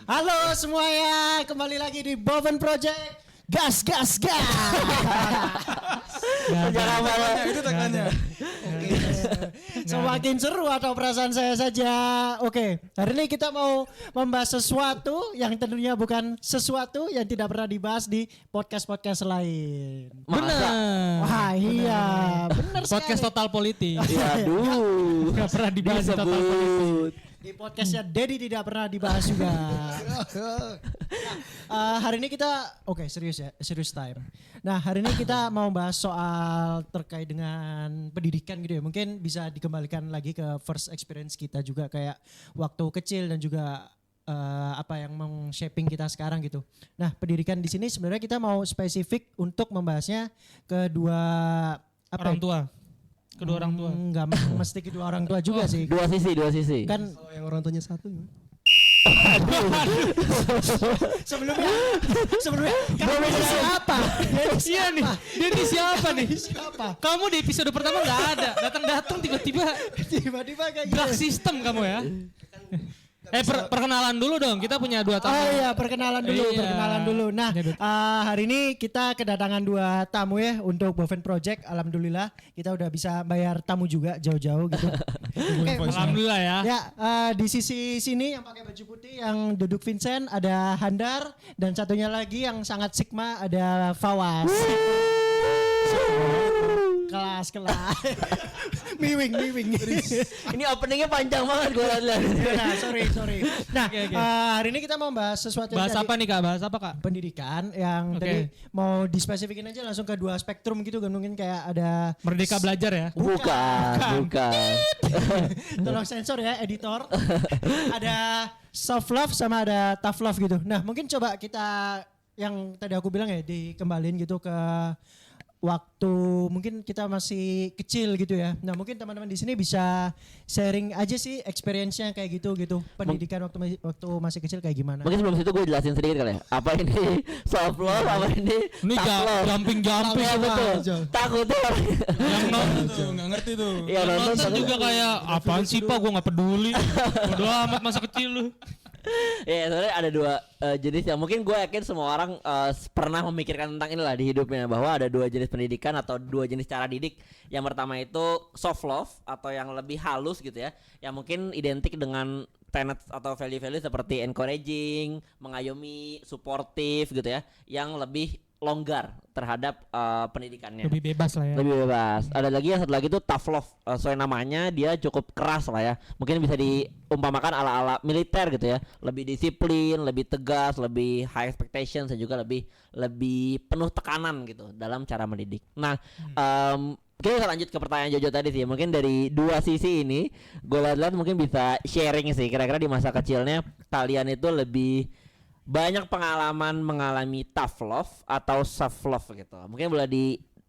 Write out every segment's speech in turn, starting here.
Halo semuanya, kembali lagi di Boven Project. Gas. Jangan malah itu tekannya. Semakin seru atau perasaan saya saja. Oke, hari ini kita mau membahas sesuatu yang tentunya bukan sesuatu yang tidak pernah dibahas di podcast lain. Masa? Wah iya, benar sekali. Podcast Total Politik. Ya aduh. Gak pernah dibahas di Total Politik. Disebut. Di podcastnya Dedi tidak pernah dibahas juga. Hari ini kita, serius time. Nah hari ini kita mau bahas soal terkait dengan pendidikan gitu ya. Mungkin bisa dikembalikan lagi ke first experience kita juga kayak waktu kecil dan juga apa yang meng-shaping kita sekarang gitu. Nah pendidikan di sini sebenarnya kita mau spesifik untuk membahasnya kedua Kedua orang tua. Enggak mesti kedua orang tua juga sih. Dua sisi. Kan Kalau yang orang tuanya satu gimana? sebelumnya kamu siapa? Iya nih, Dedi siapa nih? Siapa? Kamu di episode pertama gak ada, datang tiba-tiba Tiba-tiba kayak drag gitu. system kamu ya. Perkenalan dulu dong, kita punya dua tamu. Oh iya, perkenalan dulu. Nah, hari ini kita kedatangan dua tamu ya untuk Boven Project. Alhamdulillah kita udah bisa bayar tamu juga jauh-jauh gitu. Oke, Alhamdulillah ya. ya di sisi sini yang pakai baju putih yang duduk Vincent ada Handar dan satunya lagi yang sangat Sigma ada Fawas. Kelas. miwing. Ini openingnya panjang banget gue lihat. Nah, sorry. Nah, Oke. hari ini kita mau bahas sesuatu yang Bahas apa nih Kak? Bahas apa Kak? pendidikan yang Oke. tadi mau dispesifikin aja langsung ke dua spektrum gitu kan, mungkin kayak ada Merdeka belajar ya. Bukan. tolong sensor ya editor. Ada soft love sama ada tough love gitu. Nah, mungkin coba kita yang tadi aku bilang ya dikembalin gitu ke waktu mungkin kita masih kecil gitu ya. Nah mungkin teman-teman di sini bisa sharing aja sih experience-nya kayak gitu. Pendidikan waktu masih kecil kayak gimana? Mungkin sebelum situ gue jelasin sedikit kali ya. Apa ini soft love, apa ini Ini tough love. jumping. Iya betul. Takutnya orang Yang nonton Tuh, nggak ngerti tuh. Iya nonton nonton juga kayak apaan sih Pak? Gue nggak peduli. Bodo amat masa kecil lu. Ya sebenarnya ada dua jenis yang mungkin gue yakin semua orang pernah memikirkan tentang inilah di hidupnya, bahwa ada dua jenis pendidikan atau dua jenis cara didik. Yang pertama itu soft love atau yang lebih halus gitu ya, yang mungkin identik dengan tenet atau value-value seperti encouraging, mengayomi, suportif gitu ya, yang lebih longgar terhadap pendidikannya. Lebih bebas lah ya. Lebih bebas. Ada lagi yang satu lagi tuh tough love. Soalnya namanya dia cukup keras lah ya. Mungkin bisa diumpamakan ala-ala militer gitu ya. Lebih disiplin, lebih tegas, lebih high expectations dan juga lebih penuh tekanan gitu dalam cara mendidik. Nah, kita bisa lanjut ke pertanyaan Jojo tadi sih. Mungkin dari dua sisi ini gue lihat mungkin bisa sharing sih. Kira-kira di masa kecilnya kalian itu lebih banyak pengalaman mengalami tough love atau soft love gitu. Mungkin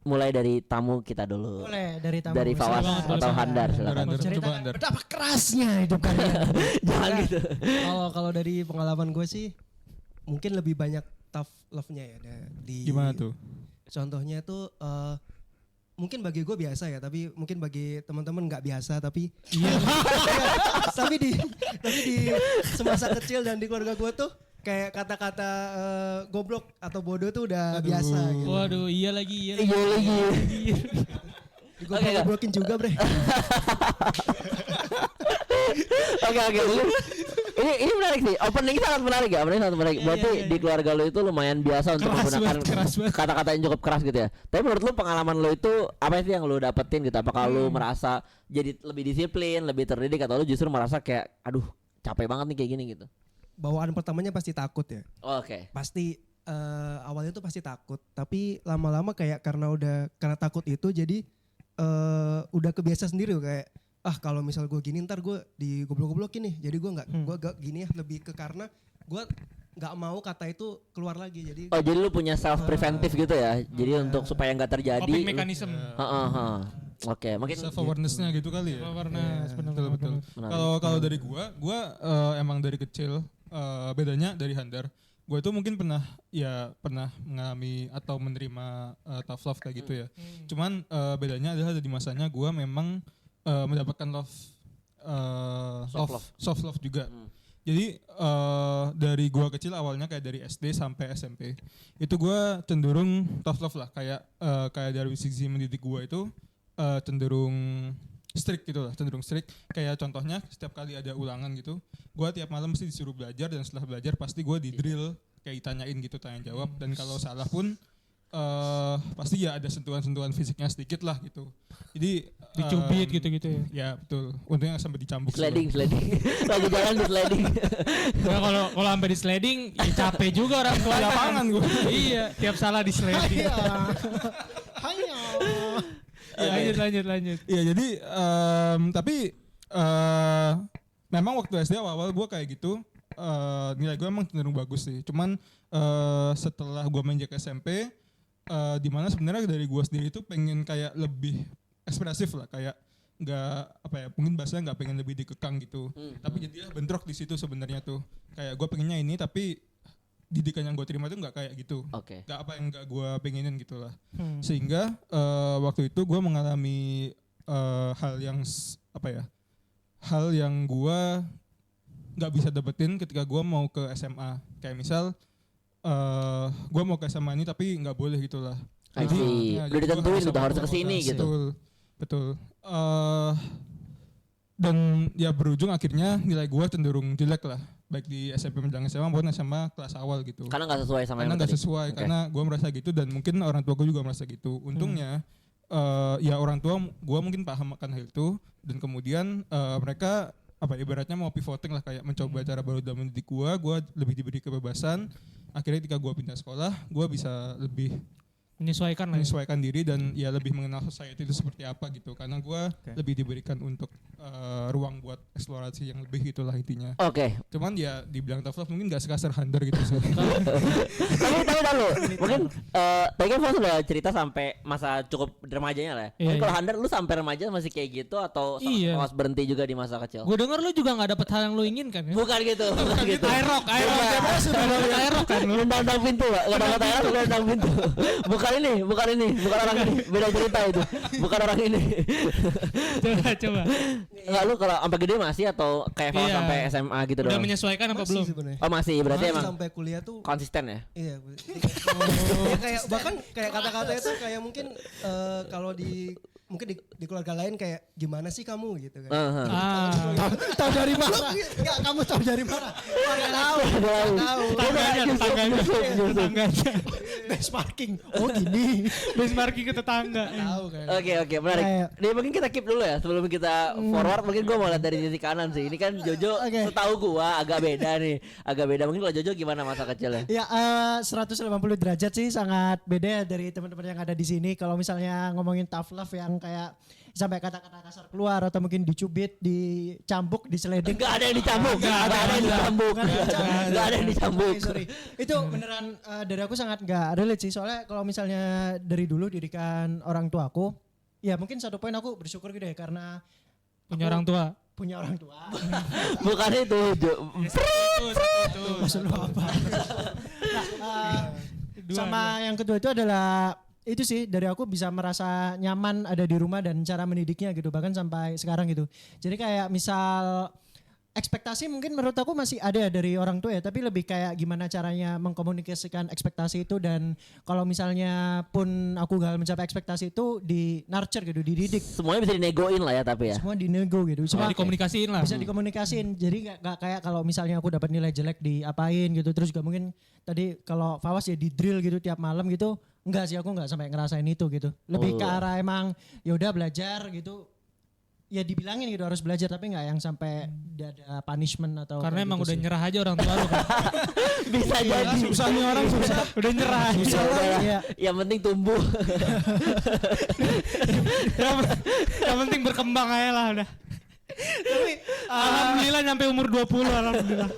mulai dari tamu kita dulu. Boleh dari tamu. Dari Fawas Silakan. atau Handar silakan. Handar. Cerita Coba, Handar. betapa kerasnya hidup kalian. Jangan gitu. Kalau dari pengalaman gue sih mungkin lebih banyak tough love-nya ya di Gimana tuh? Contohnya tuh mungkin bagi gue biasa ya, tapi mungkin bagi teman-teman nggak biasa, tapi tapi di semasa kecil dan di keluarga gue tuh kayak kata-kata goblok atau bodoh tuh udah biasa gitu. Waduh, iya lagi. Iya lagi. Digoblok-goblokin juga bre. Oke. Ini menarik sih. Opening sangat menarik ya. Berarti di keluarga lo itu lumayan biasa untuk menggunakan kata-kata yang cukup keras gitu ya. Tapi menurut lo pengalaman lo itu apa sih yang lo dapetin gitu? Apakah lo merasa jadi lebih disiplin, lebih terdidik, atau lo justru merasa kayak aduh capek banget nih kayak gini gitu? Bawaan pertamanya pasti takut ya. Oke. Pasti awalnya tuh pasti takut, tapi lama-lama kayak karena takut itu jadi udah kebiasa sendiri kayak kalau misal gue gini ntar gue digoblok-goblokin nih, jadi gue nggak gini ya, lebih ke karena gue nggak mau kata itu keluar lagi. Jadi jadi lu punya self preventive gitu ya, jadi untuk supaya nggak terjadi. Coping mechanism. Oke, mungkin Self awareness-nya gitu kali ya. Awareness, betul. Kalau dari gua emang dari kecil bedanya dari Handar. Gue itu mungkin pernah mengalami atau menerima tough love kayak gitu ya. Cuman bedanya adalah di masanya gue memang mendapatkan soft love juga. Jadi dari gua kecil awalnya kayak dari SD sampai SMP itu gua cenderung tough love lah, kayak dari sisi mendidik gua itu cenderung strict gitu lah, cenderung strict. Kayak contohnya setiap kali ada ulangan gitu, gua tiap malam mesti disuruh belajar, dan setelah belajar pasti gua di drill, kayak ditanyain gitu, tanya jawab, dan kalau salah pun pasti ya ada sentuhan-sentuhan fisiknya sedikit lah gitu. Jadi Dicubit gitu-gitu ya. ya betul. Untungnya nggak sampai dicambuk. Sliding. Lagi jalan di sliding. Nah, kalau sampai di sliding ya capek juga orang tua. Di lapangan gue. Iya, tiap salah di sliding. Hayo. Lanjut. Iya, jadi tapi memang waktu SD awal gue kayak gitu, nilai gue emang cenderung bagus sih. Cuman setelah gue menjak SMP, di mana sebenarnya dari gue sendiri tuh pengen kayak lebih ekspresif lah, kayak nggak apa ya, mungkin bahasanya nggak pengen lebih dikekang gitu. Tapi jadilah bentrok di situ sebenarnya tuh. Kayak gue pengennya ini, tapi didikan yang gue terima tuh nggak kayak gitu. Oke. Nggak apa yang nggak gue pengenin gitu lah. Sehingga waktu itu gue mengalami hal yang hal yang gue nggak bisa dapetin ketika gue mau ke SMA. Kayak misal gue mau ke SMA ini tapi nggak boleh gitu lah. I see. ya, Udah jadi gua ditentuin harus udah harus sama kesini kota. gitu. Betul. Dan ya berujung akhirnya nilai gue cenderung jelek lah, baik di SMP menjelang SMA maupun SMA kelas awal gitu. Karena nggak sesuai sama Karena yang nggak tadi. sesuai, Oke. karena gue merasa gitu, dan mungkin orang tua gue juga merasa gitu. Untungnya ya orang tua gue mungkin paham akan hal itu, dan kemudian mereka ibaratnya mau pivoting lah, kayak mencoba cara baru dalam mendidik gue lebih diberi kebebasan. Akhirnya ketika gue pindah sekolah, gue bisa lebih Menyesuaikan lah. Ya. menyesuaikan diri dan ya lebih mengenal society itu seperti apa gitu, karena gue lebih diberikan untuk ruang buat eksplorasi yang lebih gitulah intinya. Oke. Cuman ya dibilang tough love mungkin gak sekasar Hunter gitu sih. tapi dulu mungkin tadi kan Fos udah cerita sampai masa cukup remajanya lah ya. Iya, Mungkin kalau iya. Handar lu sampai remaja masih kayak gitu atau Iya. pas berhenti juga di masa kecil? Gue denger lu juga gak dapet hal yang lu inginkan ya. Bukan gitu, bukan gitu. Aerok kan lu. Nendang pintu, Gak dapat air, lu nendang pintu. Bukan orang ini, beda cerita itu. Bukan orang ini. Coba. Enggak, lu kalau sampai gede masih atau kayak Fos Iya. sampai SMA gitu Udah doang? menyesuaikan apa Masih belum? sebenarnya. Oh masih, berarti Masih emang sampai kuliah tuh konsisten ya? iya. Ya, kayak bahkan kayak kata-katanya tuh kayak mungkin kalau di keluarga lain kayak gimana sih kamu gitu kan. Ah, Tahu dari mana? Enggak, kamu tahu dari mana? Enggak tahu. tetangganya. Benchmarking. Oh gini. Benchmarking ke tetangga. Tahu kan. Oke, menarik. Kayak- Nih mungkin kita keep dulu ya sebelum kita forward. Mungkin gua mau lihat dari sisi kanan sih. Ini kan Jojo Oke. setahu gua agak beda nih. Mungkin kalau Jojo gimana masa kecilnya? Ya 180 derajat sih, sangat beda ya dari teman-teman yang ada di sini. Kalau misalnya ngomongin tough love yang kayak sampai kata-kata kasar keluar atau mungkin dicubit, dicambuk, diseleding. Enggak ada yang dicambuk. Enggak ada yang dicambuk. Enggak ada yang dicambuk. Sorry. Itu beneran dari aku sangat nggak relate sih. Soalnya kalau misalnya dari dulu didikan orang tua aku, ya mungkin satu poin aku bersyukur gitu ya karena Punya orang tua. punya orang tua. Bukan itu, Jo. Maksud lu apa? Nah, sama yang kedua itu adalah itu sih dari aku bisa merasa nyaman ada di rumah dan cara mendidiknya gitu bahkan sampai sekarang gitu. Jadi kayak misal ekspektasi mungkin menurut aku masih ada ya dari orang tua ya, tapi lebih kayak gimana caranya mengkomunikasikan ekspektasi itu, dan kalau misalnya pun aku gagal mencapai ekspektasi itu di nurture gitu, dididik. Semuanya bisa dinegoin lah ya tapi ya. Semua dinego gitu. Semua Dikomunikasiin lah. bisa dikomunikasin. Jadi gak kayak kalau misalnya aku dapat nilai jelek diapain gitu, terus juga mungkin tadi kalau Fawas ya di drill gitu tiap malam gitu. Enggak sih, aku enggak sampai ngerasain itu gitu. Lebih ke arah emang ya udah belajar gitu. Ya dibilangin gitu harus belajar, tapi enggak yang sampai ada punishment atau Karena kayak emang gitu udah sih. nyerah aja orang tua lu kan. Bisa jadi. Susah nih orang, susah. Udah nyerah aja. Ya udah lah. Iya. Yang penting tumbuh. Yang penting berkembang aja lah udah. Tapi Alhamdulillah nyampe umur 20 alhamdulillah.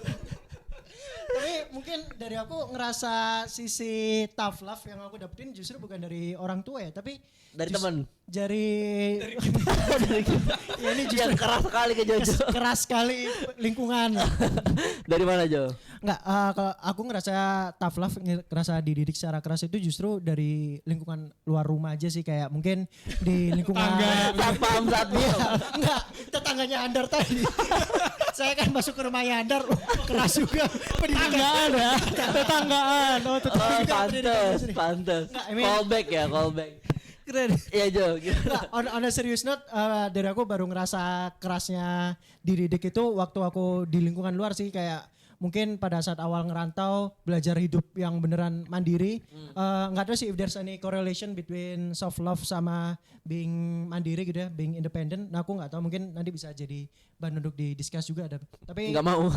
tapi mungkin dari aku ngerasa sisi tough love yang aku dapetin justru bukan dari orang tua ya, tapi Dari temen. dari ya ini Yang justru keras sekali ke Jojo. keras sekali lingkungan. Dari mana Jo? Enggak, kalau aku ngerasa tough love, ngerasa dididik secara keras itu justru dari lingkungan luar rumah aja sih, kayak mungkin di lingkungan Satpam. Iya, enggak, tetangganya Andar tadi. Saya kan masuk ke rumah Yandar, keras juga. Tetanggaan ya. Tetanggaan. Oh, Oh, pantes. Nggak, I mean- Callback. Keren. Iya Jo, gimana? Nah, on a serious note, dari aku baru ngerasa kerasnya dididik itu waktu aku di lingkungan luar sih, kayak mungkin pada saat awal ngerantau belajar hidup yang beneran mandiri. Nggak tahu sih if there's any correlation between soft love sama being mandiri gitu ya, being independent. Nah aku nggak tahu, mungkin nanti bisa jadi bahan untuk di-discuss juga ada. Tapi Enggak mau.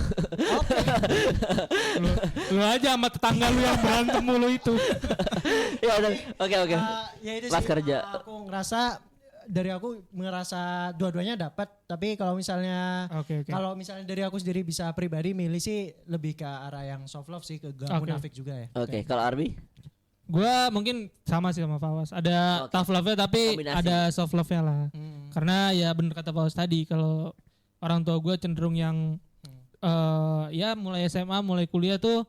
Lu aja sama tetangga lu yang berantem mulu itu. Ya udah. Oke. ya itu Pas sih, kerja. aku ngerasa dua-duanya dapat, tapi kalau misalnya Oke. kalau misalnya dari aku sendiri bisa pribadi milih sih lebih ke arah yang soft love sih, ke gak Oke. munafik juga ya. Oke, kalau Arbi? Gua mungkin sama sih sama Fawas. Ada Oke. tough love-nya tapi Kombinasi. ada soft love-nya lah. Karena ya bener kata Fawas tadi, kalau orang tua gue cenderung yang ya mulai SMA, mulai kuliah tuh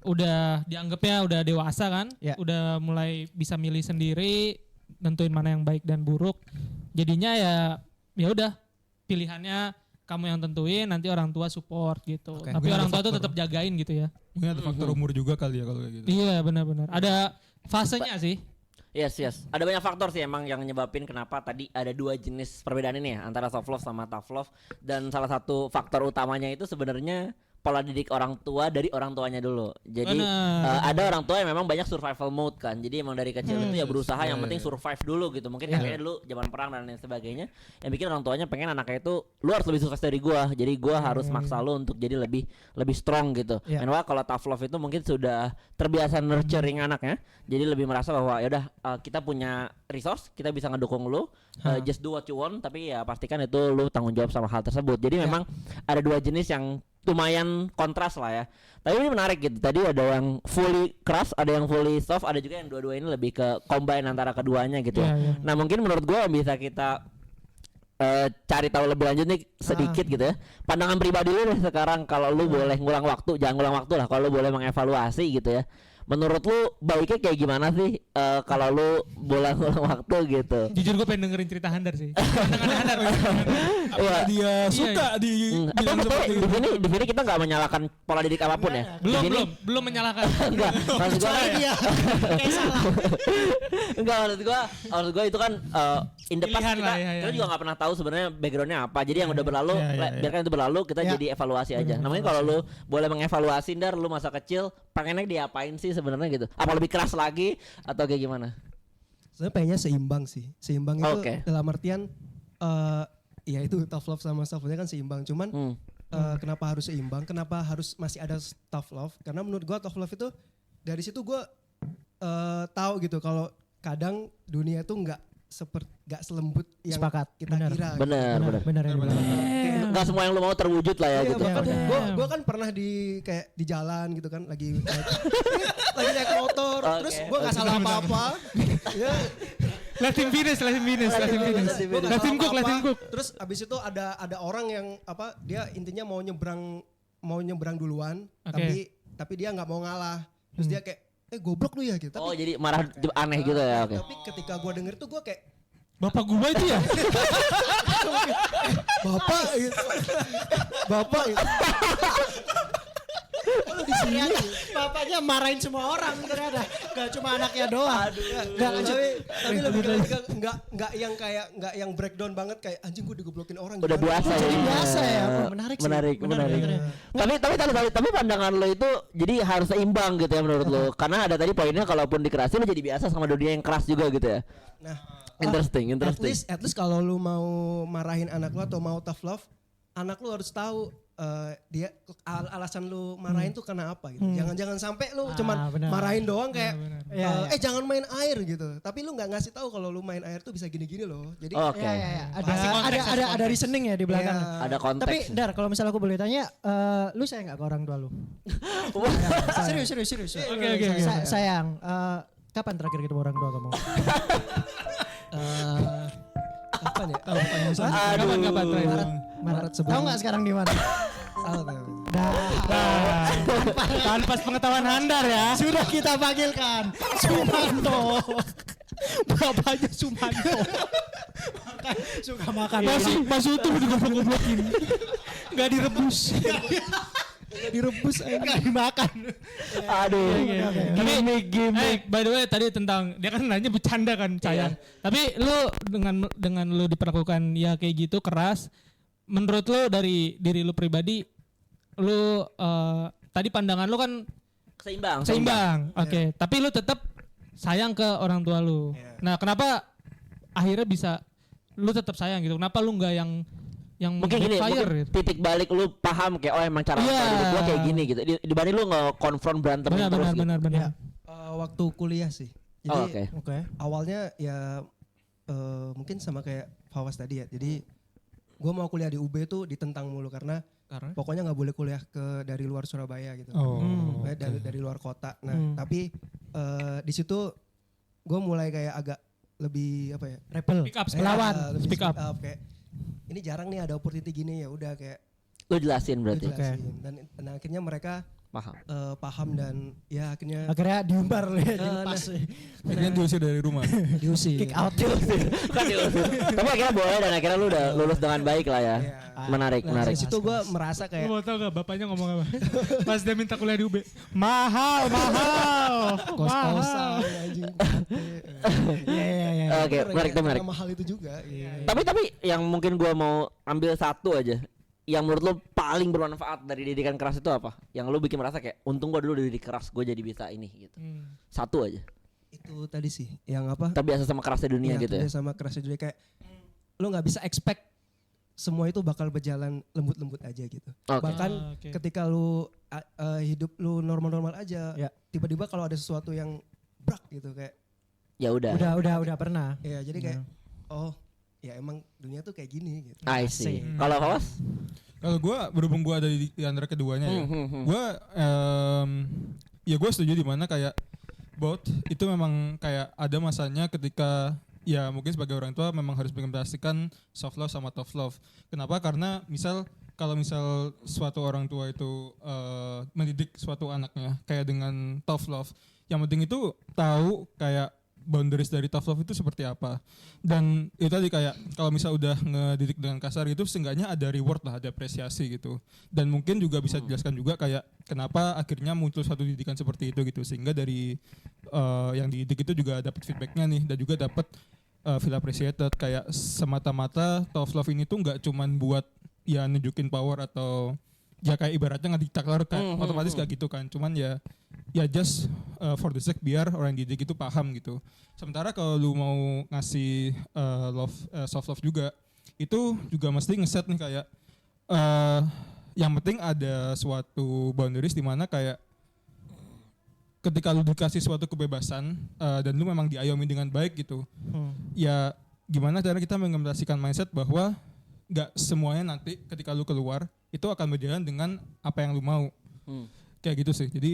udah dianggapnya udah dewasa kan, Ya. udah mulai bisa milih sendiri, nentuin mana yang baik dan buruk. Jadinya ya udah pilihannya kamu yang tentuin, nanti orang tua support gitu. Oke. Tapi Mungkin orang ada tua tuh faktor. tetap jagain gitu ya. Mungkin ada faktor umur juga kali ya kalau kayak gitu. Iya benar-benar. Ada fasenya sih. Yes. Ada banyak faktor sih emang yang nyebabin kenapa tadi ada dua jenis perbedaan ini ya, antara soft love sama tough love. Dan salah satu faktor utamanya itu sebenarnya pola didik orang tua dari orang tuanya dulu. Jadi Benar. ada orang tua yang memang banyak survival mode kan. Jadi emang dari kecil itu ya berusaha yang penting survive dulu gitu. Mungkin kakeknya dulu zaman perang dan lain sebagainya. Yang bikin orang tuanya pengen anaknya itu lu harus lebih sukses dari gua. Jadi gua harus maksa lu untuk jadi lebih strong gitu. Iya. Meanwhile kalau tough love itu mungkin sudah terbiasa nurturing anaknya. Jadi lebih merasa bahwa ya udah kita punya resource, kita bisa ngedukung lu. Just do what you want, tapi ya pastikan itu lu tanggung jawab sama hal tersebut. Jadi memang ada dua jenis yang lumayan kontras lah ya. Tapi ini menarik gitu. Tadi ada yang fully keras, ada yang fully soft, ada juga yang dua-dua ini lebih ke combine antara keduanya gitu ya. Iya. Nah mungkin menurut gue yang bisa kita cari tahu lebih lanjut nih sedikit gitu ya. Pandangan pribadi lu deh sekarang, kalau lu boleh ngulang waktu, jangan ngulang waktu lah, kalau lu boleh mengevaluasi gitu ya. Menurut lu baiknya kayak gimana sih kalau lu boleh ngulang waktu gitu? Jujur gue pengen dengerin cerita Handar sih. Pandangan Handar. Iya. Dia suka di bilang seperti itu. Di sini kita nggak menyalahkan pola didik apapun ya. Di sini- Belum menyalahkan. Enggak, maksud gua Iya, kayak salah. enggak, maksud gua itu kan in the past Pilihan kita, lah, ya, kita juga nggak pernah tahu sebenarnya backgroundnya apa. Jadi yang udah berlalu, Ya. biarkan itu berlalu, kita Ya. jadi evaluasi aja. Namanya kalau lu boleh mengevaluasi Dar, lu masa kecil pengennya diapain sih sebenarnya gitu? Apa lebih keras lagi atau kayak gimana? Sebenarnya pengennya seimbang sih. Seimbang itu Oke. dalam artian ya itu tough love sama soft love kan seimbang. Cuman kenapa harus seimbang? Kenapa harus masih ada tough love? Karena menurut gua tough love itu dari situ gua tahu gitu kalau kadang dunia tuh nggak selembut yang Sepakat, kita benar. kira. Bener. Benar. Nggak semua yang lu mau terwujud lah ya Iya, gitu. bahkan benar. gua kan pernah kayak di jalan gitu kan lagi naik motor, Oke, terus gua nggak salah apa-apa. Ya, Let him finish. Gua nggak Let him salah cook. apa-apa. Terus abis itu ada orang yang dia intinya mau nyebrang duluan, Oke. tapi dia nggak mau ngalah. Terus dia kayak goblok lu ya gitu. Oh jadi marah aneh gitu ya, oke. Tapi ketika gua denger tuh gua kayak Bapak gua itu ya? bapak gitu. Bapak gitu. Lu di sini. Bapaknya marahin semua orang ternyata, gak cuma anaknya doang. Gak lanjut. Tapi lebih nggak yang breakdown banget kayak anjing gua digoblokin orang. Udah gimana?" biasa Jadi ya. biasa ya. Oh, menarik sih. Menarik. Benar. Tapi pandangan lo itu jadi harus seimbang gitu ya menurut lo. Karena ada tadi poinnya kalaupun dikerasin lo jadi biasa sama dunia yang keras juga gitu ya. Nah, Interesting. At least kalau lu mau marahin anak lu atau mau tough love, anak lu harus tahu dia alasan lu marahin tuh karena apa gitu. Jangan sampai lu cuman benar. marahin doang kayak Iya. jangan main air gitu. Tapi lu nggak ngasih tahu kalau lu main air tuh bisa gini-gini loh. Jadi Oke. Ya. Pasti konteks, Ada reasoning ya di belakang. Iya. Ada konteks. Tapi Dar, kalau misalnya aku boleh tanya, lu sayang nggak ke orang tua lu? Serius. Oke. Sayang. Kapan terakhir ketemu orang tua kamu? kapan ya? Kapan terakhir? Maret sebelum. Tahu nggak sekarang di mana? Tanpa pengetahuan Handar ya. Sudah kita panggilkan Sumanto. Bapaknya Sumanto. Suka makan. Masih utuh digoblok-goblokin. Nggak direbus. Direbus aja. Enggak dimakan. Aduh. Gimik. By the way tadi tentang dia kan nanya bercanda kan sayang. Tapi lu dengan lu diperlakukan ya kayak gitu keras, menurut lu dari diri lu pribadi, lu tadi pandangan lu kan seimbang. Oke. Tapi lu tetap sayang ke orang tua lu. Nah, kenapa akhirnya bisa lu tetap sayang gitu? Kenapa lu nggak yang Mungkin gini, backfire mungkin gitu? titik balik lu paham kayak oh emang cara hidup gua kayak gini gitu. Dibanding lu nge-confront berantem terus gitu. Benar. Waktu kuliah sih. Jadi Oh, oke. Oke. awalnya ya mungkin sama kayak Fawas tadi ya. Jadi gue mau kuliah di UB tuh ditentang mulu karena pokoknya nggak boleh kuliah dari luar Surabaya gitu. Dari luar kota. Nah tapi di situ gue mulai kayak agak lebih apa ya? Rebel. Speak up, melawan. Lebih Speak up. Kayak ini jarang nih ada opportunity gini, ya udah kayak Lu jelasin berarti. dijelasin. Dan akhirnya mereka Paham. paham dan ya akhirnya Diumbar ya, dilepas. Akhirnya diusir dari rumah. diusir. Kick out. Kan diusir. Tapi akhirnya boleh dan akhirnya lu udah lulus dengan baik lah ya. Iya. Menarik. Dari situ gue merasa Lu kayak mau tau gak bapaknya ngomong apa? Pas dia minta kuliah di UB. Mahal. kos-kosan anjing. Iya. Oke, menarik tuh, menarik. Karena mahal itu juga. Iya. Tapi yang mungkin gua mau ambil satu aja. Yang menurut lu paling bermanfaat dari didikan keras itu apa? Yang lu bikin merasa kayak untung gua dulu dididik keras, gua jadi bisa ini gitu. Satu aja. Itu tadi sih yang apa? Terbiasa sama kerasnya dunia Iya, gitu ya. sama kerasnya juga kayak lu nggak bisa expect semua itu bakal berjalan lembut-lembut aja gitu. Oke. Bahkan Oke. ketika lu hidup lu normal-normal aja, Ya. tiba-tiba kalau ada sesuatu yang brak gitu kayak Ya udah. Udah pernah. ya jadi kayak oh ya emang dunia tuh kayak gini gitu. I see. Kalau Fawas? Kalau gue berhubung gue ada di antara keduanya ya, gue ya gue setuju di mana kayak both itu memang kayak ada masanya ketika ya mungkin sebagai orang tua memang harus mengimplementasikan soft love sama tough love. Kenapa? Karena kalau misal suatu orang tua itu mendidik suatu anaknya kayak dengan tough love, yang penting itu tahu kayak boundaries dari tough love itu seperti apa. Dan itu tadi kayak kalau misal udah ngedidik dengan kasar gitu seenggaknya ada reward lah, ada apresiasi gitu. Dan mungkin juga bisa dijelaskan juga kayak kenapa akhirnya muncul suatu didikan seperti itu gitu. Sehingga dari yang dididik itu juga dapat feedbacknya nih dan juga dapat feel appreciated. Kayak semata-mata tough love ini tuh nggak cuman buat ya nunjukin power atau ya kayak ibaratnya ngediktator kan otomatis gak gitu kan. Cuman ya just for the sake biar orang didik itu paham gitu. Sementara kalau lu mau ngasih soft love juga, itu juga mesti ngeset nih kayak yang penting ada suatu boundaries di mana kayak ketika lu dikasih suatu kebebasan dan lu memang diayomi dengan baik gitu, ya gimana cara kita mengimplementasikan mindset bahwa gak semuanya nanti ketika lu keluar itu akan berjalan dengan apa yang lu mau. Kayak gitu sih. Jadi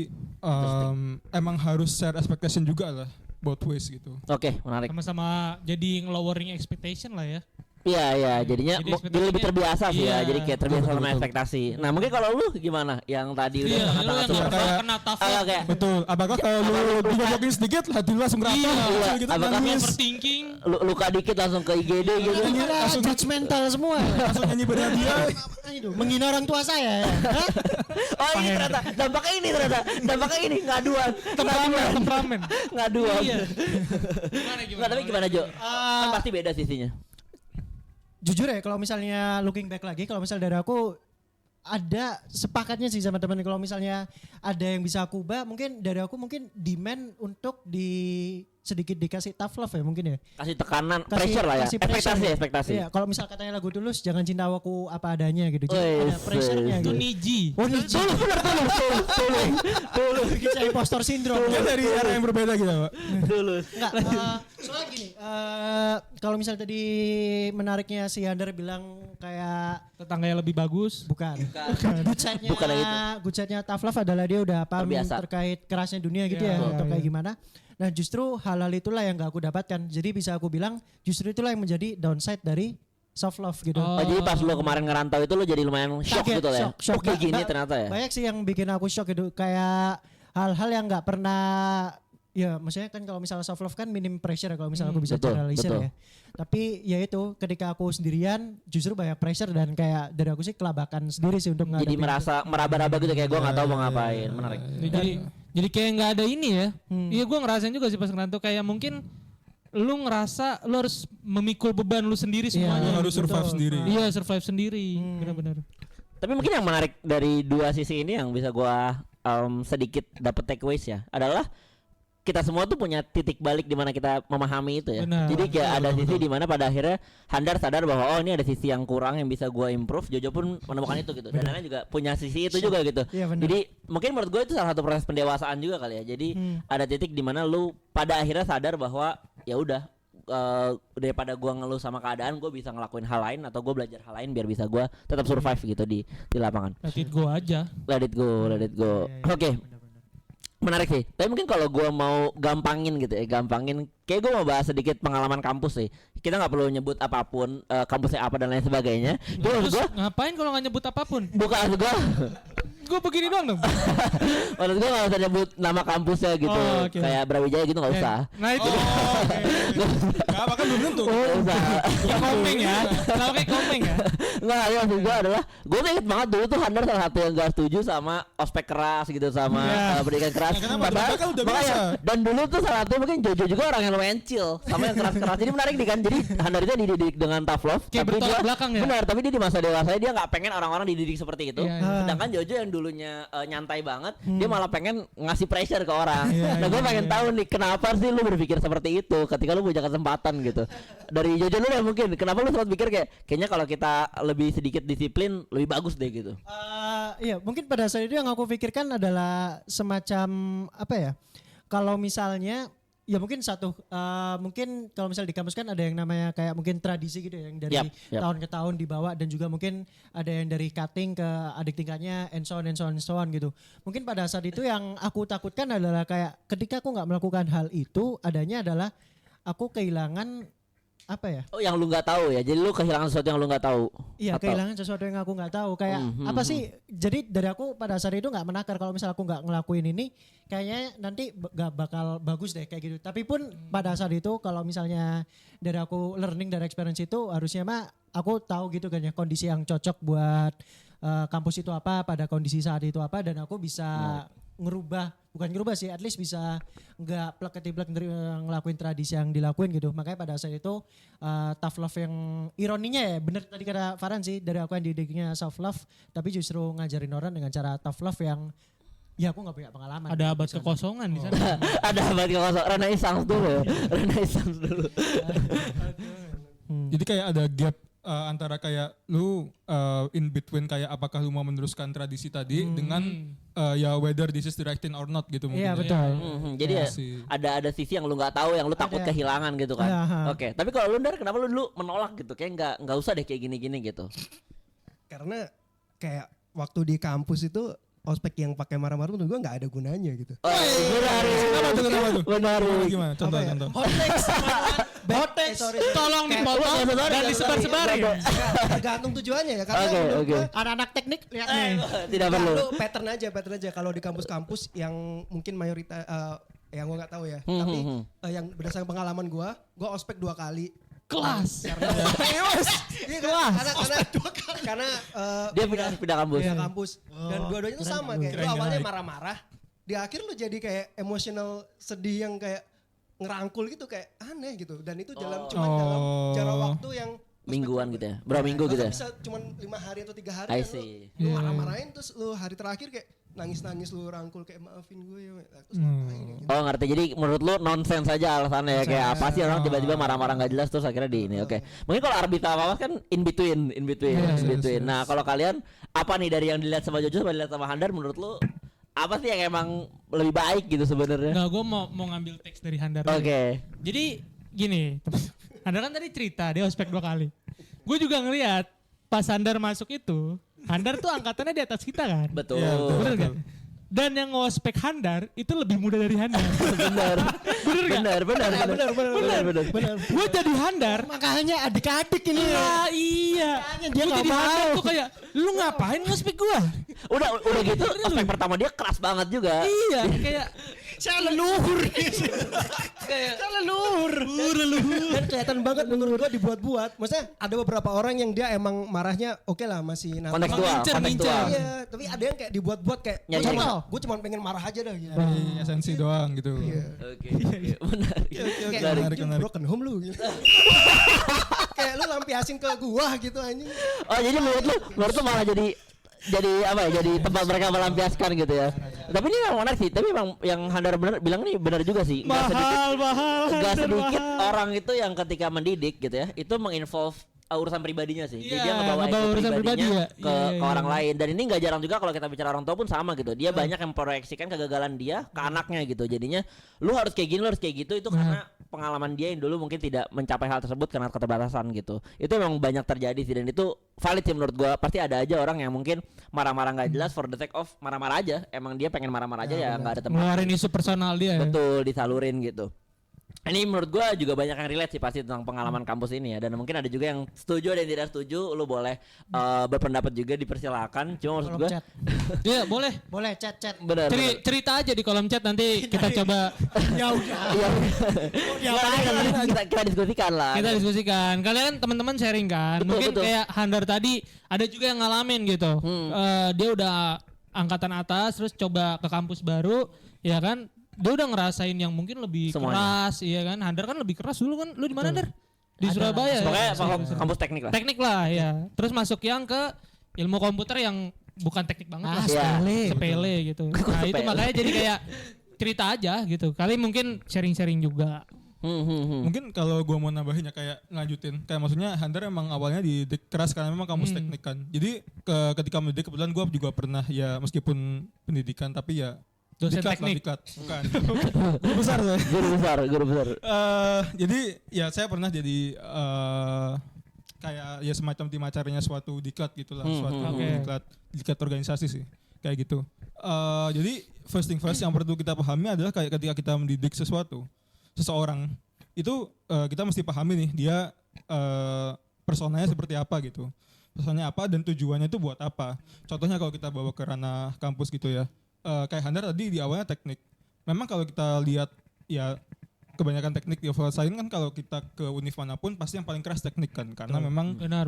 emang harus share expectation juga lah both ways gitu. Oke, menarik. Sama-sama jadi nge-lowering expectation lah ya. Iya, jadinya Jadi jadi lebih terbiasa sih ya. iya. Jadi kayak terbiasa sama ekspektasi. Nah, mungkin kalau lu gimana? Yang tadi udah Iya, lu sangat-sangat yang super. kayak- kena tough Kayak Betul. Apakah kalau lu digojokin sedikit hati lu langsung rata Iya. gitu Apakah nangis. overthinking. luka dikit langsung ke IGD gitu. Langsung judgmental semua. Langsung nyanyi berhadiah. Menghina orang tua saya ya. Hah? Oh ini ternyata dampaknya ini ngaduan. Temperamen. Ngaduan. Iya. Nggak, tapi gimana Jo? Kan pasti beda sisinya. Jujur ya kalau misalnya looking back lagi, kalau misalnya dari aku ada sepakatnya sih sama temen, kalau misalnya ada yang bisa aku ubah, mungkin dari aku mungkin demand untuk sedikit dikasih tough love ya mungkin ya. Kasih tekanan, pressure lah ya. kasih pressure. Ekspektasi. Iya, kalau misal katanya lagu Tulus jangan cinta aku apa adanya gitu. Jadi Wih, ada pressure-nya Itu gitu. niji. Oh niji. Tulus. Kita impostor syndrome. Dia dari era yang berbeda gitu, Pak. Tulus. Enggak, soalnya gini, kalau misal tadi menariknya si Hander bilang kayak Tetangga yang lebih bagus. bukan. Good side-nya, Bukan yang itu. good side-nya tough love adalah dia udah paham Terbiasa. terkait kerasnya dunia gitu Iya, ya, atau kayak gimana. Nah justru hal-hal itulah yang gak aku dapatkan. Jadi bisa aku bilang justru itulah yang menjadi downside dari soft love gitu. Oh, jadi pas lu kemarin ngerantau itu lu jadi lumayan shock Kaget, gitu lah ya. shock. Oh, kayak gini Ba- ternyata ya. Banyak sih yang bikin aku shock gitu. Kayak hal-hal yang gak pernah ya maksudnya kan kalau misalnya self love kan minim pressure ya kalau misalnya aku bisa Betul, generalisir betul. ya. Tapi ya itu ketika aku sendirian justru banyak pressure dan kayak dari aku sih kelabakan sendiri sih untuk Jadi ngadepin merasa meraba-raba gitu kayak gue nggak tahu mau ngapain. Menarik. Jadi kayak nggak ada ini ya. Iya gue ngerasain juga sih pas ngerantau kayak mungkin lu ngerasa lu harus memikul beban lu sendiri Lu semuanya. harus survive sendiri. Iya survive sendiri, benar-benar. Tapi mungkin yang menarik dari dua sisi ini yang bisa gua sedikit dapat takeaways ya adalah kita semua tuh punya titik balik di mana kita memahami itu ya. Benar. Jadi kayak ada sisi di mana pada akhirnya Handar sadar bahwa oh ini ada sisi yang kurang yang bisa gua improve. Jojo pun menemukan itu gitu. Dan lain juga punya sisi itu juga gitu. Iya, benar. Jadi mungkin menurut gue itu salah satu proses pendewasaan juga kali ya. Jadi ada titik di mana lu pada akhirnya sadar bahwa ya udah daripada gua ngeluh sama keadaan, gue bisa ngelakuin hal lain atau gue belajar hal lain biar bisa gua tetap survive gitu di lapangan. Let it go aja. Let it go, let it go. Oke. Menarik sih. Tapi mungkin kalau gua mau gampangin gitu ya, kayak gua mau bahas sedikit pengalaman kampus sih. Kita nggak perlu nyebut apapun kampusnya apa dan lain sebagainya. Terus Terus gua ngapain kalau nggak nyebut apapun? bukan gua Gue begini doang dong. menurut gua nggak usah nyebut nama kampusnya gitu. Oh, oke. Kayak Brawijaya gitu nggak usah. Nah itu Gak apa kan belum tentu. Nggak usah. ya komeng ya. Kalau kayak komeng ya. Nggak, ya maksud gue adalah gue tuh inget banget dulu tuh Handar salah satu yang gak setuju sama ospek keras gitu sama Iya. pendidikan keras. Ya, kenapa? Padahal Mereka udah makanya, biasa. dan dulu tuh salah satu mungkin Jojo juga orang yang lumayan chill sama yang keras-keras. Jadi menarik nih kan. Jadi Handar itu dididik dengan tough love. Kayak tapi bertolak dia belakang ya? benar. Tapi dia di masa dewasanya dia nggak pengen orang-orang dididik seperti itu. Iya, iya. Sedangkan Jojo yang dulunya nyantai banget, dia malah pengen ngasih pressure ke orang. Nah gue pengen tahu nih kenapa sih lu berpikir seperti itu ketika lu punya kesempatan gitu. Dari Jojo lu deh mungkin kenapa lu sempat pikir kayaknya kalau kita lebih sedikit disiplin lebih bagus deh gitu. Iya, mungkin pada saat itu yang aku pikirkan adalah semacam apa ya? Kalau misalnya ya mungkin mungkin kalau misalnya di kampus kan ada yang namanya kayak mungkin tradisi gitu ya, yang dari Yap. tahun ke tahun dibawa dan juga mungkin ada yang dari cutting ke adik tingkatnya and so on gitu. Mungkin pada saat itu yang aku takutkan adalah kayak ketika aku nggak melakukan hal itu adanya adalah aku kehilangan apa ya? Oh yang lu nggak tahu ya, jadi lu kehilangan sesuatu yang lu nggak tahu. Iya, Atau- kehilangan sesuatu yang aku nggak tahu. Kayak apa sih? Jadi dari aku pada saat itu nggak menakar kalau misalnya aku nggak ngelakuin ini, kayaknya nanti nggak bakal bagus deh kayak gitu. Tapi pun pada saat itu kalau misalnya dari aku learning dari experience itu harusnya mah aku tahu gitu kan ya kondisi yang cocok buat kampus itu apa, pada kondisi saat itu apa, dan aku bisa bukan ngerubah sih, at least bisa nggak plek-ketiplek ngelakuin tradisi yang dilakuin gitu. Makanya pada saat itu tough love yang ironinya ya bener tadi kata Farhan sih, dari aku yang didiknya self love tapi justru ngajarin orang dengan cara tough love yang ya aku nggak punya pengalaman. Ada abad di sana. kekosongan di sana. Ada abad kekosongan, Renaissance dulu ya. Renaissance dulu. Jadi kayak ada gap antara kayak lu in between kayak apakah lu mau meneruskan tradisi tadi dengan ya whether this is the right thing or not gitu mungkin. Iya ya. betul. Jadi ya, sih. ada sisi yang lu nggak tahu yang lu takut Ada. kehilangan gitu kan. Iya, ha. Oke, tapi kalau lu Ndar kenapa lu dulu menolak gitu? Kayak nggak usah deh kayak gini-gini gitu. Karena kayak waktu di kampus itu ospek yang pakai marah-marah menurut gue nggak ada gunanya gitu. Oh, benar. Kenapa tuh? Benar. Gimana? Contoh. Hot takes. Hot takes. Tolong dipotong dan disebar-sebarin. Tergantung tujuannya ya karena Oke, menurut oke. gue Anak-anak teknik lihat nih. Tidak perlu. lu pattern aja kalau di kampus-kampus yang mungkin mayoritas yang gue nggak tahu ya. Tapi yang berdasarkan pengalaman gue ospek 2 kali. Kelas. Iya kelas. Karena Dia pindah kampus. beda kampus dan dua-duanya tuh sama kayak lu Keren, awalnya keren. marah-marah, di akhir lu jadi kayak emotional sedih yang kayak ngerangkul gitu kayak aneh gitu dan itu dalam cuma dalam jarak waktu yang Mingguan gitu ya. Berapa minggu gitu ya? Bisa cuma 5 hari atau 3 hari I kan see. lu marah-marahin terus lu hari terakhir kayak nangis-nangis lu rangkul kayak maafin gue ya terus ngapain ya, gitu. Oh ngerti, jadi menurut lu nonsense aja alasannya ya. Kayak apa sih orang tiba-tiba marah-marah gak jelas terus akhirnya di ini. Oke. Mungkin kalau Arbita Mawas kan in between. Yes. Nah kalau kalian apa nih dari yang dilihat sama Jojo sama dilihat sama Handar menurut lu apa sih yang emang lebih baik gitu sebenarnya? Nggak, gue mau ngambil teks dari Handar. Oke. Jadi gini, Handar kan tadi cerita dia ospek 2 kali. Gue juga ngelihat pas Handar masuk itu, Handar tuh angkatannya di atas kita kan. Betul. Iya, betul. Bener kan? Dan yang ngospek Handar itu lebih muda dari Handar. Benar. Benar. Gue jadi Handar. Makanya adik-adik ini. Iya. Makanya dia Gue nggak jadi Handar mau. tuh kayak, lu ngapain ngospek gue? Udah gitu ospek pertama dia keras banget juga. Iya, kayak Saya leluhur. Saya leluhur. Dan kelihatan banget menurut gua dibuat-buat. Maksudnya ada beberapa orang yang dia emang marahnya oke lah masih nanti. Kontekstual. Iya, tapi ada yang kayak dibuat-buat kayak Nyanyi. gue cuma pengen marah aja dah gitu. Dari esensi doang gitu. Oke, menarik. Kayak Menarik, menarik. broken home lu gitu. Kayak lu lampiasin ke gua gitu anjing. Oh jadi menurut lu malah jadi apa ya? Jadi tempat mereka melampiaskan gitu ya. Tapi ini memang menarik sih. Tapi memang yang Handar bilang ini benar juga sih. mahal Gak sedikit orang itu yang ketika mendidik gitu ya, itu menginvolve urusan pribadinya sih. Jadi Iya, dia ngebawa ngebawa ego urusan pribadinya pribadi ya. ke Iya, iya, orang iya. lain. Dan ini nggak jarang juga kalau kita bicara orang tua pun sama gitu. Dia banyak yang memproyeksikan kegagalan dia ke anaknya gitu. Jadinya lu harus kayak gini, lu harus kayak gitu. Itu karena pengalaman dia yang dulu mungkin tidak mencapai hal tersebut karena keterbatasan gitu. Itu memang banyak terjadi sih, dan itu valid sih menurut gua. Pasti ada aja orang yang mungkin marah-marah nggak jelas for the sake of marah-marah aja. Emang dia pengen marah-marah aja ya nggak ada tempat. Ngeluarin isu personal dia ya. Betul, disalurin gitu. Ini menurut gua juga banyak yang relate sih pasti tentang pengalaman kampus ini ya. Dan mungkin ada juga yang setuju ada yang tidak setuju. Lu boleh berpendapat juga, dipersilakan. Cuma maksud Kolom gua chat. Iya boleh. Boleh chat. benar. Cerita aja di kolom chat nanti kita coba Ya udah. Iya. Diapain? Kita diskusikan lah. kita diskusikan. Kalian teman-teman sharing kan. Betul, Mungkin betul. kayak Handar tadi ada juga yang ngalamin gitu. Dia udah angkatan atas terus coba ke kampus baru, ya kan? Dia udah ngerasain yang mungkin lebih Semuanya. keras, iya kan? Handar kan lebih keras dulu kan. Lu di mana, Dar? Di Surabaya. Pokoknya ya? kampus teknik lah. Teknik lah ya. Terus masuk yang ke ilmu komputer yang bukan teknik banget lah. sepele. Sepele gitu. Nah itu Sepele. makanya jadi kayak cerita aja gitu. Kali mungkin sharing-sharing juga. Mungkin kalau gua mau nambahin ya kayak lanjutin. Kayak maksudnya Handar emang awalnya dididik keras karena memang kampus teknik kan. Jadi ketika mendidik kebetulan gua juga pernah ya meskipun pendidikan tapi ya Dosen dikat lah, teknik. dikat. Bukan. Guru besar saya. Guru besar. Jadi ya saya pernah jadi kayak ya semacam tim acaranya suatu diklat gitulah, suatu Oke. diklat organisasi sih kayak gitu. Jadi first thing first yang perlu kita pahami adalah kayak ketika kita mendidik seseorang itu kita mesti pahami nih dia personanya seperti apa gitu, personanya apa dan tujuannya itu buat apa. Contohnya kalau kita bawa ke ranah kampus gitu ya, kayak Handar tadi di awalnya teknik. Memang kalau kita lihat ya kebanyakan teknik di overall science kan kalau kita ke univ manapun pasti yang paling keras teknik kan, karena memang Benar.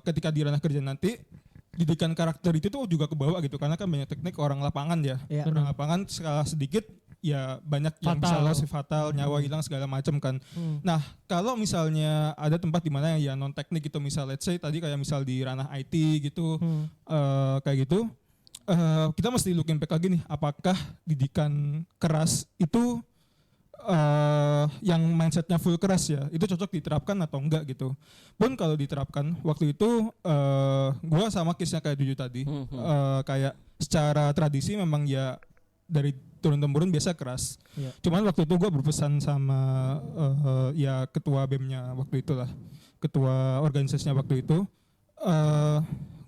ketika di ranah kerja nanti didikan karakter itu tuh juga kebawa gitu, karena kan banyak teknik orang lapangan ya. Iya. Orang lapangan skala sedikit ya banyak yang bisa Fatal. loss, fatal, nyawa hilang segala macam kan. Nah kalau misalnya ada tempat di mana ya non teknik gitu, misal let's say tadi kayak misal di ranah IT gitu, kayak gitu, kita mesti looking back lagi nih, apakah didikan keras itu yang mindsetnya full keras ya, itu cocok diterapkan atau enggak gitu. Pun kalau diterapkan waktu itu gue sama case-nya kayak Juju tadi, kayak secara tradisi memang ya dari turun-temurun biasa keras. Iya. Cuman waktu itu gue berpesan sama ya ketua BEM-nya waktu itulah, ketua organisasinya waktu itu,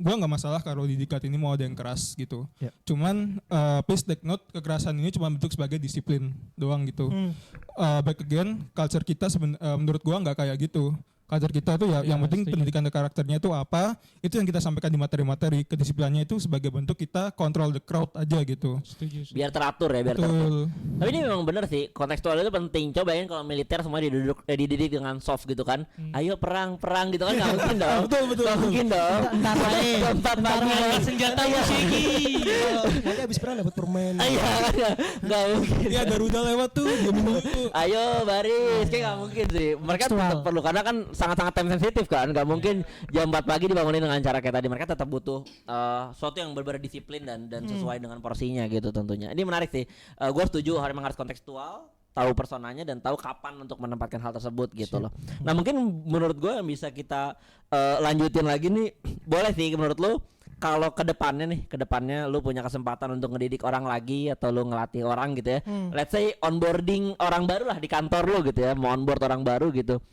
gue nggak masalah kalau di Dikat ini mau ada yang keras gitu. Ya. Cuman please take note, kekerasan ini cuma bentuk sebagai disiplin doang gitu. Back again, culture kita menurut gue nggak kayak gitu. Culture kita tuh ya yang penting setuju. pendidikan karakternya itu apa, itu yang kita sampaikan di materi-materi. Kedisiplinannya itu sebagai bentuk kita control the crowd aja gitu. Setuju. Biar teratur ya, biar teratur. Betul. Tapi ini memang benar sih, kontekstual itu penting. Cobain kalau militer semua dididik dengan soft gitu kan. Ayo perang gitu kan, nggak mungkin dong. Betul. Nggak mungkin dong. Ntar lagi. Jam 4 pagi. Senjata musiki. Nanti habis perang dapat permen. Iya, nggak mungkin. Ya Garuda lewat tuh, dia dulu. Ayo baris, kayak nggak mungkin sih. Mereka tetap perlu, karena kan sangat-sangat time sensitif kan. Nggak mungkin jam 4 pagi dibangunin dengan cara kayak tadi. Mereka tetap butuh sesuatu yang benar-benar disiplin dan sesuai dengan porsinya gitu tentunya. Ini menarik sih. Gue setuju memang harus kontekstual, tahu personanya dan tahu kapan untuk menempatkan hal tersebut gitu loh. Nah mungkin menurut gue yang bisa kita lanjutin lagi nih, boleh sih menurut lu kalau kedepannya lu punya kesempatan untuk ngedidik orang lagi atau lu ngelatih orang gitu ya. Let's say onboarding orang baru lah di kantor lu gitu ya, mau onboard orang baru gitu.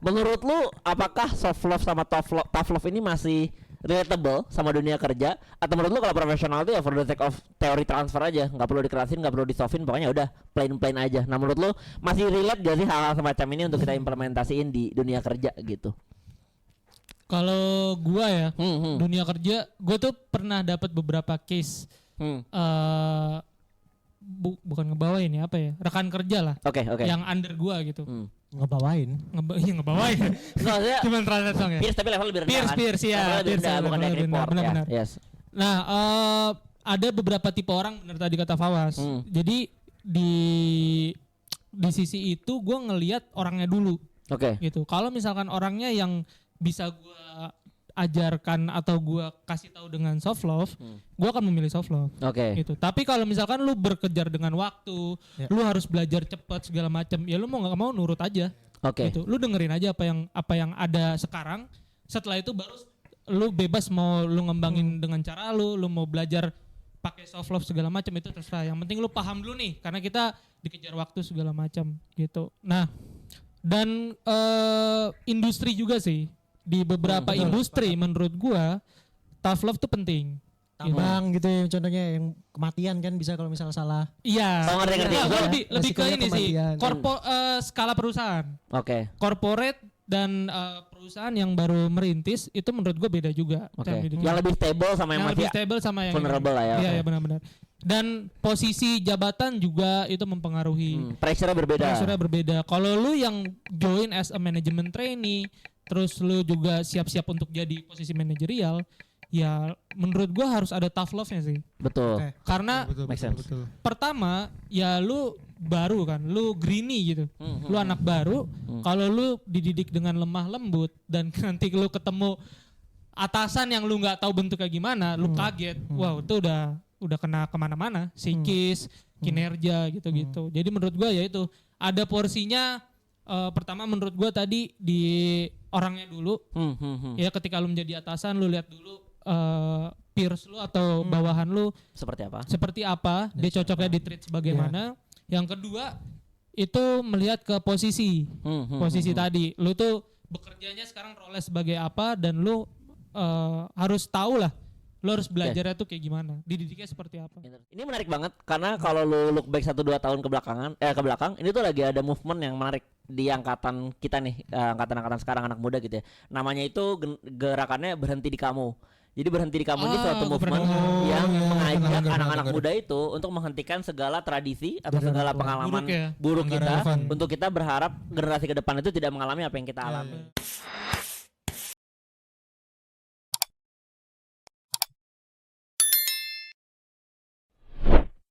Menurut lu apakah soft love sama tough love ini masih relatable sama dunia kerja, atau menurut lu kalau profesional itu ya for the sake of teori transfer aja, nggak perlu dikerasin, nggak perlu disoftin, pokoknya udah plain aja. Nah menurut lu masih relate gak sih hal-hal semacam ini untuk kita implementasiin di dunia kerja gitu? Kalau gua ya, dunia kerja, gua tuh pernah dapat beberapa case bukan ngebawain ya, apa ya, rekan kerja lah Oke. yang under gua gitu. Ngebawain. Iya ngebawain. Enggak, saya Cuman translate song ya. Pierce tapi level lebih rendah kan? Pierce ya. Level lebih rendah, bukan direct report ya. Benar. Yes. Nah, ada beberapa tipe orang benar tadi kata Fawas. Jadi di sisi itu gue ngelihat orangnya dulu Oke. gitu. Kalau misalkan orangnya yang bisa gue ajarkan atau gue kasih tahu dengan soft love, gue akan memilih soft love. Oke. Gitu. Tapi kalau misalkan lu berkejar dengan waktu, lu harus belajar cepat segala macam, ya lu mau nggak mau nurut aja. Oke. Gitu. Lu dengerin aja apa yang ada sekarang. Setelah itu baru lu bebas mau lu ngembangin dengan cara lu mau belajar pakai soft love segala macam itu terserah. Yang penting lu paham dulu nih, karena kita dikejar waktu segala macam gitu. Nah, dan industri juga sih. Di beberapa industri menurut gua tough love tuh penting. Tambang gitu ya contohnya yang kematian kan bisa kalau misalnya salah. Iya. Oh, ngerti. Nah, gua lebih ke Resikonya ini sih. kematian. Skala perusahaan. Oke. Corporate dan perusahaan yang baru merintis itu menurut gue beda juga. Oke. cara didiknya. Yang lebih stable sama yang lebih masih stable sama yang vulnerable lah ya, Iya, oke. ya benar-benar. Dan posisi jabatan juga itu mempengaruhi. pressure-nya berbeda. Pressure-nya berbeda. Kalau lu yang join as a management trainee, terus lu juga siap-siap untuk jadi posisi manajerial, ya menurut gua harus ada tough love-nya sih. Betul. Oke. Karena Make sense. pertama ya lu baru kan, lu greeny gitu. Lu anak baru, kalau lu dididik dengan lemah lembut dan nanti lu ketemu atasan yang lu nggak tahu bentuknya gimana, lu kaget. Wow, itu udah kena kemana-mana, psikis, kinerja gitu-gitu. Jadi menurut gua ya itu ada porsinya. Pertama menurut gua tadi di orangnya dulu. Ya ketika lu menjadi atasan, lu lihat dulu peers lu atau bawahan lu Seperti apa? seperti apa, dia cocoknya di treat sebagaimana. Yang kedua itu melihat ke posisi. Posisi tadi, lu tuh bekerjanya sekarang role sebagai apa dan lu harus tahu lah, lu harus belajarnya tuh kayak gimana, dididiknya seperti apa. Ini menarik banget karena kalau lu look back 1-2 tahun ke belakang, ini tuh lagi ada movement yang menarik di angkatan kita nih, angkatan sekarang anak muda gitu ya. Namanya itu gerakannya berhenti di kamu. Jadi berhenti di kamu ini suatu movement yang mengajak anak-anak muda itu untuk menghentikan segala tradisi atau segala pengalaman buruk Nggak kita relevan. untuk kita berharap generasi ke depan itu tidak mengalami apa yang kita alami.